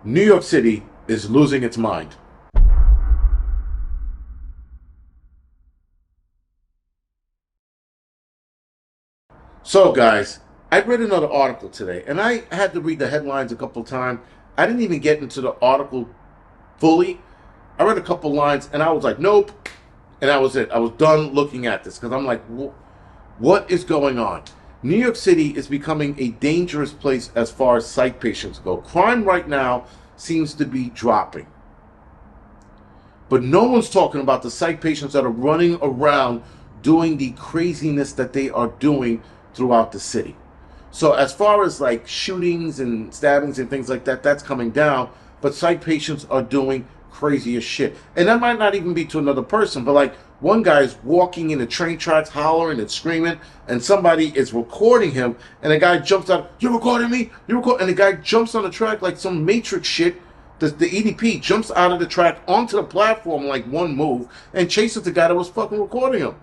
New York City is losing its mind. So, guys, I read another article today, and I had to read the headlines a couple times. I didn't even get into the article fully. I read a couple lines, and I was like, nope. And that was it. I was done looking at this because I'm like, what is going on? New York City is becoming a dangerous place as far as psych patients go. Crime right now seems to be dropping. But no one's talking about the psych patients that are running around doing the craziness that they are doing throughout the city. So as far as like shootings and stabbings and things like that, that's coming down. But psych patients are doing crazy as shit. And that might not even be to another person, but like one guy is walking in the train tracks hollering and screaming, and somebody is recording him, and a guy jumps out, "You're recording me? You're recording," and the guy jumps on the track like some Matrix shit. The EDP jumps out of the track onto the platform like one move and chases the guy that was fucking recording him.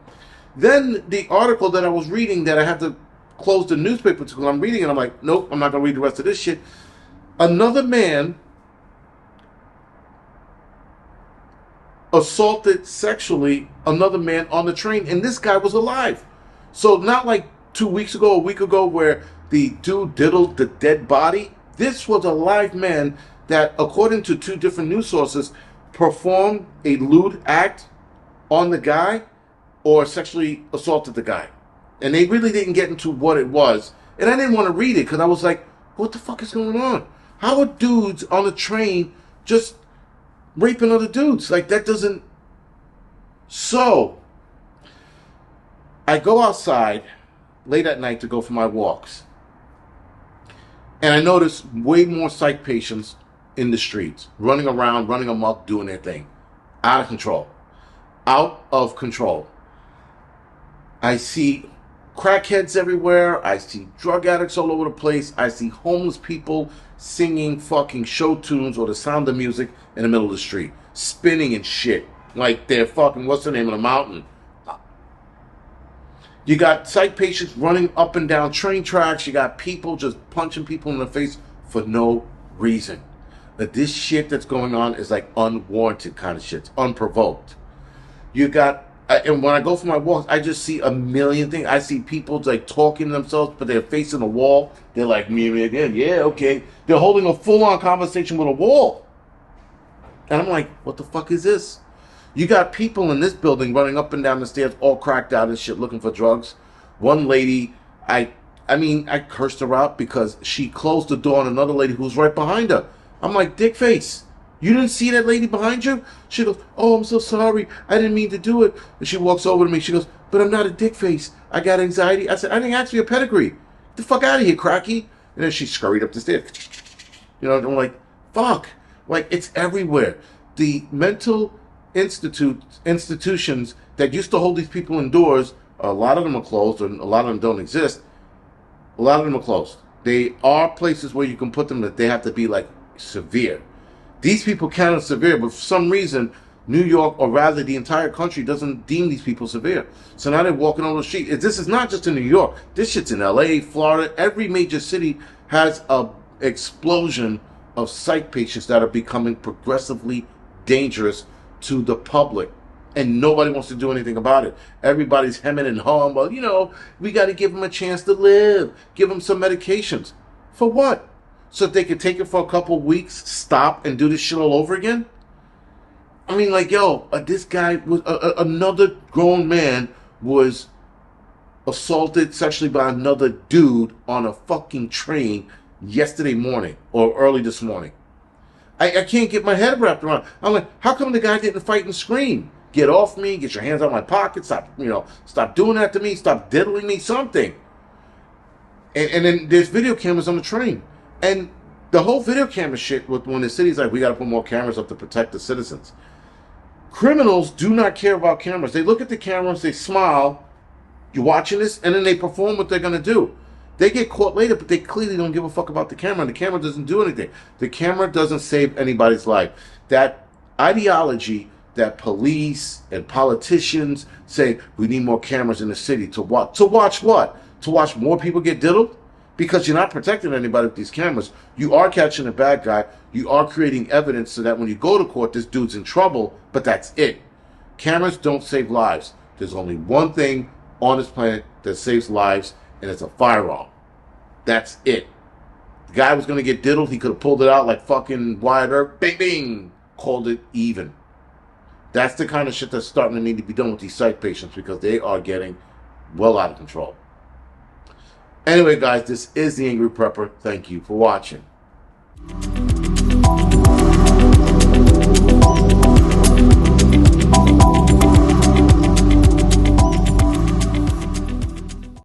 Then the article that I was reading that I had to close the newspaper to because I'm reading it, I'm like, nope, I'm not going to read the rest of this shit. Another man assaulted sexually another man on the train, and this guy was alive. So not like 2 weeks ago, a week ago, where the dude diddled the dead body. This was a live man that, according to two different news sources, performed a lewd act on the guy or sexually assaulted the guy. And they really didn't get into what it was. And I didn't want to read it because I was like, what the fuck is going on? How are dudes on a train just raping other dudes? Like, that doesn't... So, I go outside late at night to go for my walks. And I notice way more psych patients in the streets, running around, running amok, doing their thing. Out of control. Out of control. I see crackheads everywhere. I see drug addicts all over the place. I see homeless people singing fucking show tunes or the sound of music in the middle of the street. Spinning and shit. Like they're fucking, what's the name of the mountain? You got psych patients running up and down train tracks. You got people just punching people in the face for no reason. That this shit that's going on is like unwarranted kind of shit. It's unprovoked. You got, and when I go for my walks, I just see a million things. I see people like talking to themselves, but they're facing a wall. They're like, me again. Yeah, okay. They're holding a full-on conversation with a wall. And I'm like, what the fuck is this? You got people in this building running up and down the stairs, all cracked out and shit, looking for drugs. One lady, I cursed her out because she closed the door on another lady who was right behind her. I'm like, dick face, you didn't see that lady behind you? She goes, oh, I'm so sorry. I didn't mean to do it. And she walks over to me. She goes, but I'm not a dick face. I got anxiety. I said, I didn't ask for your pedigree. Get the fuck out of here, cracky. And then she scurried up the stairs. You know, I'm like, fuck. Like, it's everywhere. The mental institutions that used to hold these people indoors, a lot of them are closed, and a lot of them don't exist. A lot of them are closed. They are places where you can put them that they have to be like severe. These people counted severe, but for some reason, New York, or rather the entire country, doesn't deem these people severe. So now they're walking on the street. This is not just in New York. This shit's in LA, Florida. Every major city has a explosion of psych patients that are becoming progressively dangerous to the public. And nobody wants to do anything about it. Everybody's hemming and hawing. Well, you know, we got to give them a chance to live. Give them some medications. For what? So that they could take it for a couple weeks, stop, and do this shit all over again? I mean, like, yo, this guy was another grown man was assaulted sexually by another dude on a fucking train yesterday morning or early this morning. I can't get my head wrapped around. I'm like, how come the guy didn't fight and scream? Get off me, get your hands out of my pocket, stop doing that to me, stop diddling me, something. And then there's video cameras on the train. And the whole video camera shit, when the city's like, we got to put more cameras up to protect the citizens. Criminals do not care about cameras. They look at the cameras, they smile, you're watching this, and then they perform what they're going to do. They get caught later, but they clearly don't give a fuck about the camera, and the camera doesn't do anything. The camera doesn't save anybody's life. That ideology that police and politicians say, we need more cameras in the city to watch. To watch what? To watch more people get diddled? because you're not protecting anybody with these cameras. You are catching a bad guy. You are creating evidence so that when you go to court, this dude's in trouble, but that's it. Cameras don't save lives. There's only one thing on this planet that saves lives, and it's a firearm. That's it. The guy was going to get diddled. He could have pulled it out like fucking Wyatt Earp. Bing, bing. Called it even. That's the kind of shit that's starting to need to be done with these psych patients because they are getting well out of control. Anyway, guys, this is The Angry Prepper. Thank you for watching.